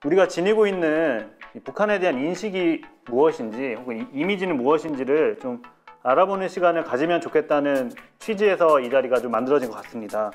우리가 지니고 있는 북한에 대한 인식이 무엇인지 혹은 이미지는 무엇인지를 좀 알아보는 시간을 가지면 좋겠다는 취지에서 이 자리가 좀 만들어진 것 같습니다.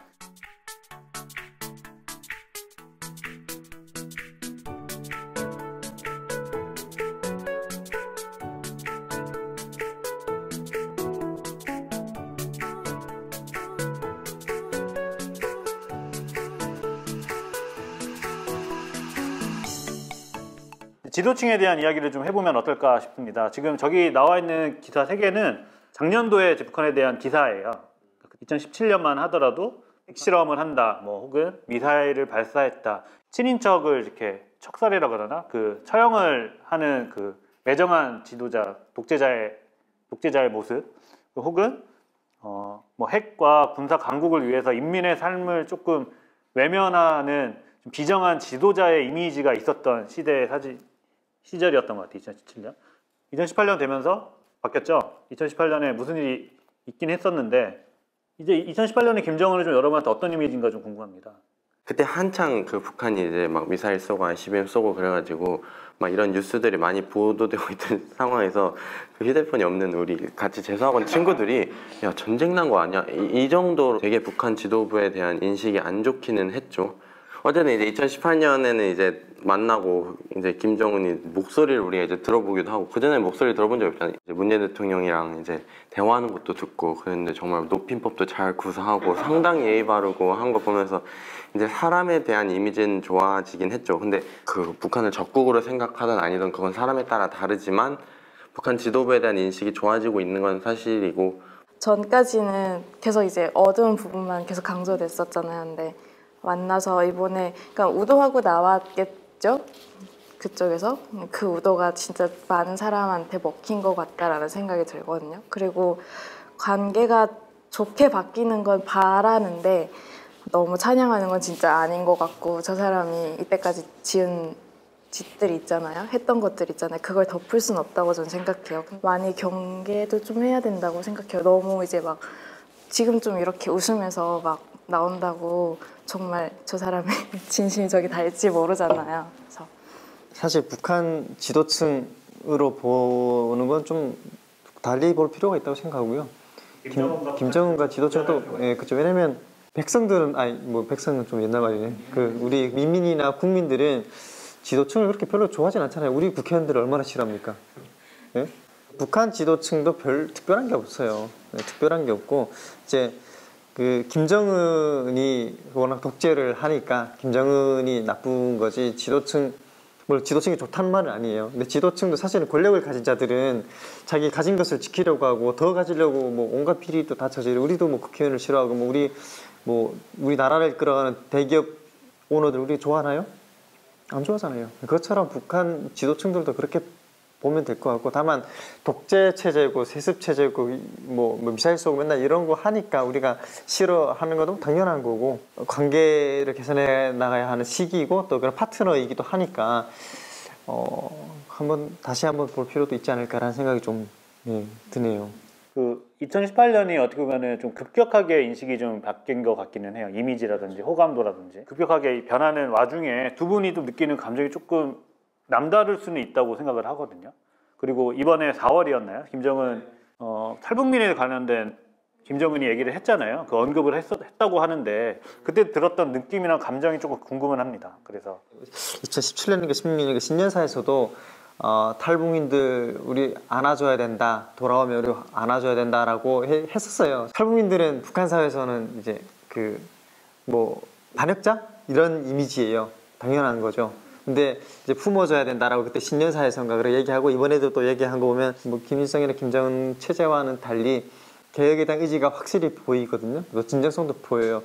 지도층에 대한 이야기를 좀 해보면 어떨까 싶습니다. 지금 저기 나와 있는 기사 3개는 작년도에 북한에 대한 기사예요. 2017년만 하더라도 핵실험을 한다, 뭐 혹은 미사일을 발사했다, 친인척을 이렇게 척살이라 그러나 그 처형을 하는 그 매정한 지도자, 독재자의 모습, 혹은 뭐 핵과 군사 강국을 위해서 인민의 삶을 조금 외면하는 좀 비정한 지도자의 이미지가 있었던 시절이었던 것 같아요. 2017년. 2018년 되면서 바뀌었죠. 2018년에 무슨 일이 있긴 했었는데 이제 2018년에 김정은을 좀 여러분한테 어떤 이미지인가 좀 궁금합니다. 그때 한창 그 북한이 이제 막 미사일 쏘고 ICBM 쏘고 그래가지고 막 이런 뉴스들이 많이 보도되고 있던 상황에서 그 휴대폰이 없는 우리 같이 재수학원 친구들이 야 전쟁 난 거 아니야? 이 정도로 되게 북한 지도부에 대한 인식이 안 좋기는 했죠. 어쨌든 이제 2018년에는 이제 만나고 이제 김정은이 목소리를 우리가 이제 들어보기도 하고, 그 전에 목소리 들어본 적 없잖아요. 이제 문재인 대통령이랑 이제 대화하는 것도 듣고 그랬는데 정말 높임법도 잘 구사하고 상당히 예의 바르고 한 거 보면서 이제 사람에 대한 이미지는 좋아지긴 했죠. 근데 그 북한을 적국으로 생각하든 아니든 그건 사람에 따라 다르지만 북한 지도부에 대한 인식이 좋아지고 있는 건 사실이고, 전까지는 계속 이제 어두운 부분만 계속 강조됐었잖아요. 근데 만나서 이번에 그러니까 우도하고 나왔겠죠? 그쪽에서 그 우도가 진짜 많은 사람한테 먹힌 것 같다라는 생각이 들거든요. 그리고 관계가 좋게 바뀌는 건 바라는데 너무 찬양하는 건 진짜 아닌 것 같고, 저 사람이 이때까지 지은 짓들이 있잖아요. 했던 것들 있잖아요. 그걸 덮을 순 없다고 저는 생각해요. 많이 경계도 좀 해야 된다고 생각해요. 너무 이제 막 지금 좀 이렇게 웃으면서 막 나온다고 정말 저 사람의 진심이 저기 닿을지 모르잖아요. 그래서 사실 북한 지도층으로 보는 건 좀 달리 볼 필요가 있다고 생각하고요. 김정은과 지도층도 그렇죠. 왜냐면 백성들은 백성은 좀 옛날 말이네. 그 우리 민민이나 국민들은 지도층을 그렇게 별로 좋아하진 않잖아요. 우리 국회의원들을 얼마나 싫어합니까? 네? 북한 지도층도 별 특별한 게 없어요. 네, 특별한 게 없고 이제 그 김정은이 워낙 독재를 하니까 김정은이 나쁜 거지, 지도층이 좋다는 말은 아니에요. 근데 지도층도 사실은 권력을 가진 자들은 자기 가진 것을 지키려고 하고 더 가지려고 뭐 온갖 비리도 다 저지르고, 우리도 뭐 국회의원을 싫어하고 우리 나라를 이끌어가는 대기업 오너들 우리 좋아하나요? 안 좋아하잖아요. 그것처럼 북한 지도층들도 그렇게 보면 될 것 같고, 다만 독재 체제고 세습 체제고 뭐 미사일 쏘고 맨날 이런 거 하니까 우리가 싫어하는 것도 당연한 거고, 관계를 개선해 나가야 하는 시기이고 또 그런 파트너이기도 하니까 다시 한번 볼 필요도 있지 않을까라는 생각이 좀 드네요. 그 2018년이 어떻게 보면 좀 급격하게 인식이 좀 바뀐 것 같기는 해요. 이미지라든지 호감도라든지 급격하게 변하는 와중에 두 분이 또 느끼는 감정이 조금 남다를 수는 있다고 생각을 하거든요. 그리고 이번에 4월이었나요? 김정은 탈북민에 관련된 김정은이 얘기를 했잖아요. 그 언급을 했다고 하는데 그때 들었던 느낌이나 감정이 조금 궁금은 합니다. 그래서 2017년인가 16년인가 신년사에서도 탈북민들 우리 안아줘야 된다, 돌아오면 우리 안아줘야 된다라고 했었어요. 탈북민들은 북한 사회에서는 이제 그 뭐 반역자 이런 이미지예요. 당연한 거죠. 근데 이제 품어줘야 된다라고 그때 신년사에서인가 그렇게 얘기하고, 이번에도 또 얘기한 거 보면 뭐 김일성이나 김정은 체제와는 달리 개혁에 대한 의지가 확실히 보이거든요. 또 진정성도 보여요.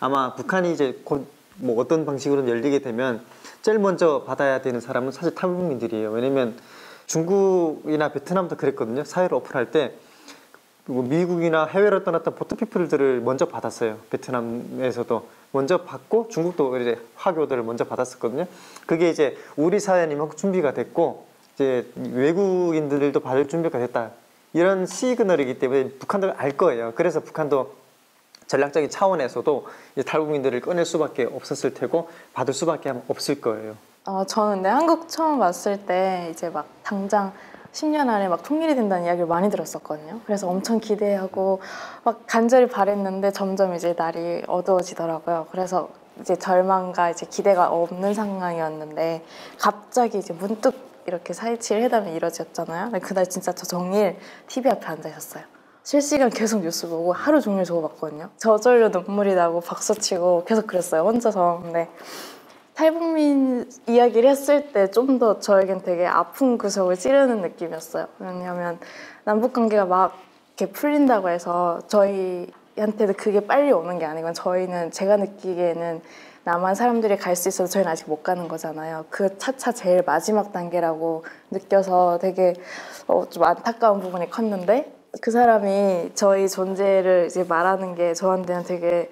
아마 북한이 이제 곧 뭐 어떤 방식으로 열리게 되면 제일 먼저 받아야 되는 사람은 사실 탈북민들이에요. 왜냐면 중국이나 베트남도 그랬거든요. 사회를 오픈할 때 미국이나 해외로 떠났던 보트피플들을 먼저 받았어요. 베트남에서도 먼저 받고 중국도 이제 화교들을 먼저 받았었거든요. 그게 이제 우리 사회는 이만큼 준비가 됐고 이제 외국인들도 받을 준비가 됐다, 이런 시그널이기 때문에 북한도 알 거예요. 그래서 북한도 전략적인 차원에서도 이제 탈북민들을 꺼낼 수밖에 없었을 테고 받을 수밖에 없을 거예요. 저는 근데 한국 처음 왔을 때 이제 막 당장 10년 안에 막 통일이 된다는 이야기를 많이 들었었거든요. 그래서 엄청 기대하고 막 간절히 바랬는데 점점 이제 날이 어두워지더라고요. 그래서 이제 절망과 이제 기대가 없는 상황이었는데 갑자기 이제 문득 이렇게 4.27 회담이 이뤄졌잖아요. 근데 그날 진짜 저 종일 TV 앞에 앉아 있었어요. 실시간 계속 뉴스 보고 하루 종일 저거 봤거든요. 저절로 눈물이 나고 박수치고 계속 그랬어요, 혼자서. 근데 탈북민 이야기를 했을 때 좀 더 저에겐 되게 아픈 구석을 찌르는 느낌이었어요. 왜냐하면 남북관계가 막 이렇게 풀린다고 해서 저희한테도 그게 빨리 오는 게 아니고 저희는 제가 느끼기에는 남한 사람들이 갈 수 있어도 저희는 아직 못 가는 거잖아요. 그 차차 제일 마지막 단계라고 느껴서 되게 좀 안타까운 부분이 컸는데 그 사람이 저희 존재를 이제 말하는 게 저한테는 되게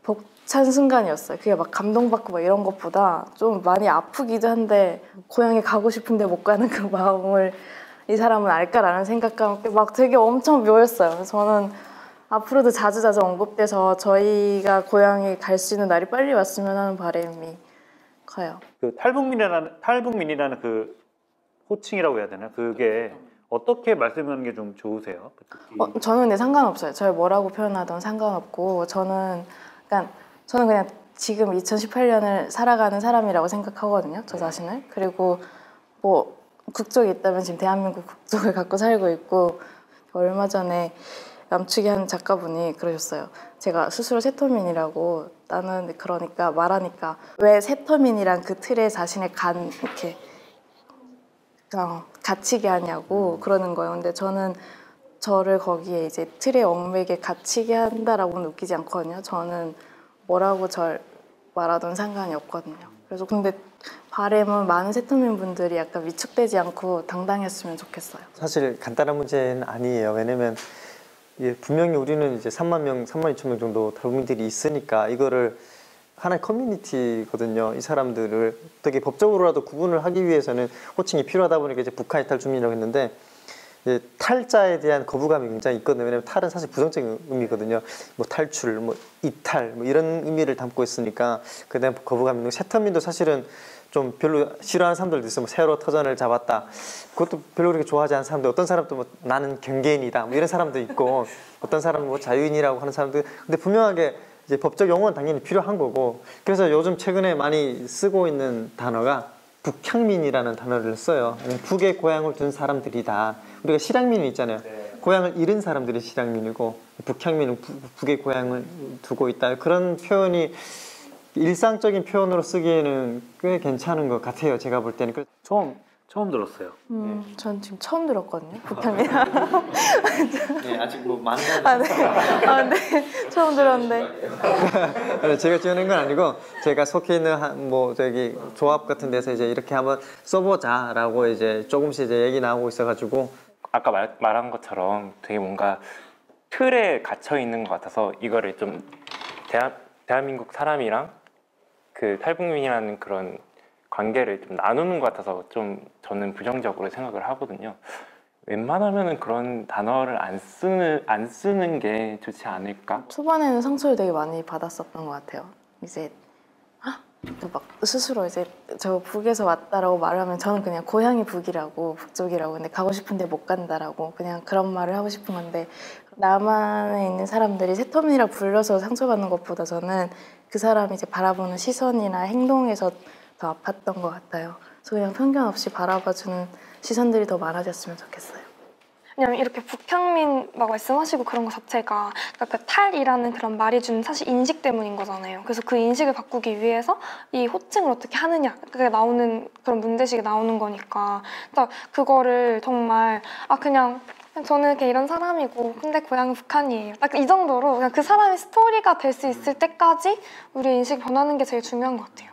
벅찬 순간이었어요. 그게 막 감동받고 막 이런 것보다 좀 많이 아프기도 한데 고향에 가고 싶은데 못 가는 그 마음을 이 사람은 알까라는 생각과 함께 막 되게 엄청 묘했어요. 그래서 저는 앞으로도 자주자주 언급돼서 저희가 고향에 갈 수 있는 날이 빨리 왔으면 하는 바람이 커요. 그 탈북민이라는 그 호칭이라고 해야 되나? 그게 어떻게 말씀하는 게 좀 좋으세요? 저는 근데 상관없어요. 저를 뭐라고 표현하든 상관없고 저는 그냥 지금 2018년을 살아가는 사람이라고 생각하거든요. 저 자신을. 그리고 뭐 국적이 있다면 지금 대한민국 국적을 갖고 살고 있고 얼마 전에 남측의 한 작가분이 그러셨어요. 제가 스스로 세터민이라고 나는 그러니까 말하니까 왜 세터민이란 그 틀에 자신을 이렇게 갇히게 하냐고 그러는 거예요. 근데 저는 저를 거기에 이제 틀에 얽매게 갇히게 한다라고 느끼지 않거든요. 저는 뭐라고 절 말하던 상관이 없거든요. 그래서 근데 바람은 많은 세터민 분들이 약간 위축되지 않고 당당했으면 좋겠어요. 사실 간단한 문제는 아니에요. 왜냐면 분명히 우리는 이제 3만 2천 명 정도 탈북민들이 있으니까 이거를 하나의 커뮤니티거든요. 이 사람들을 어떻게 법적으로라도 구분을 하기 위해서는 호칭이 필요하다 보니까 이제 북한 이탈 주민이라고 했는데 탈자에 대한 거부감이 굉장히 있거든요. 왜냐하면 탈은 사실 부정적인 의미거든요. 뭐 탈출, 뭐 이탈, 뭐 이런 의미를 담고 있으니까 그에 대한 거부감이 있는 세터민도 사실은 좀 별로 싫어하는 사람들도 있어요. 뭐 세월호 터전을 잡았다. 그것도 별로 그렇게 좋아하지 않는 사람들. 어떤 사람도 뭐 나는 경계인이다. 뭐 이런 사람도 있고 어떤 사람은 뭐 자유인이라고 하는 사람들. 근데 분명하게 이제 법적 용어는 당연히 필요한 거고. 그래서 요즘 최근에 많이 쓰고 있는 단어가 북향민이라는 단어를 써요. 북에 고향을 둔 사람들이다. 우리가 실향민이 있잖아요. 고향을 잃은 사람들이 실향민이고 북향민은 북에 고향을 두고 있다. 그런 표현이 일상적인 표현으로 쓰기에는 꽤 괜찮은 것 같아요. 제가 볼 때는. 처음 들었어요. 전 지금 처음 들었거든요. 북향민. 네, 아직 뭐 많은 네. 처음 들었는데. 제가 지어낸 건 아니고 제가 속해 있는 저기 조합 같은 데서 이제 이렇게 한번 써보자라고 이제 조금씩 이제 얘기 나오고 있어가지고 아까 말한 것처럼 되게 뭔가 틀에 갇혀 있는 것 같아서 이거를 좀 대한민국 사람이랑 그 탈북민이라는 그런 관계를 좀 나누는 것 같아서 좀 저는 부정적으로 생각을 하거든요. 웬만하면은 그런 단어를 안 쓰는 게 좋지 않을까? 초반에는 상처를 되게 많이 받았었던 것 같아요. 이제 막 스스로 이제 저 북에서 왔다라고 말하면 저는 그냥 고향이 북이라고 북쪽이라고 근데 가고 싶은데 못 간다라고 그냥 그런 말을 하고 싶은 건데 남한에 있는 사람들이 세터민이라고 불러서 상처받는 것보다 저는 그 사람이 이제 바라보는 시선이나 행동에서 더 아팠던 것 같아요. 그래서 그냥 편견 없이 바라봐주는 시선들이 더 많아졌으면 좋겠어요. 왜냐면 이렇게 북향민 막 말씀하시고 그런 것 자체가 그러니까 그 탈이라는 그런 말이 주는 사실 인식 때문인 거잖아요. 그래서 그 인식을 바꾸기 위해서 이 호칭을 어떻게 하느냐 그게 나오는 그런 문제식이 나오는 거니까 그러니까 그거를 정말 그냥 저는 이렇게 이런 사람이고 근데 고향은 북한이에요. 딱 이 정도로 그냥 그 사람의 스토리가 될 수 있을 때까지 우리 인식이 변하는 게 제일 중요한 것 같아요.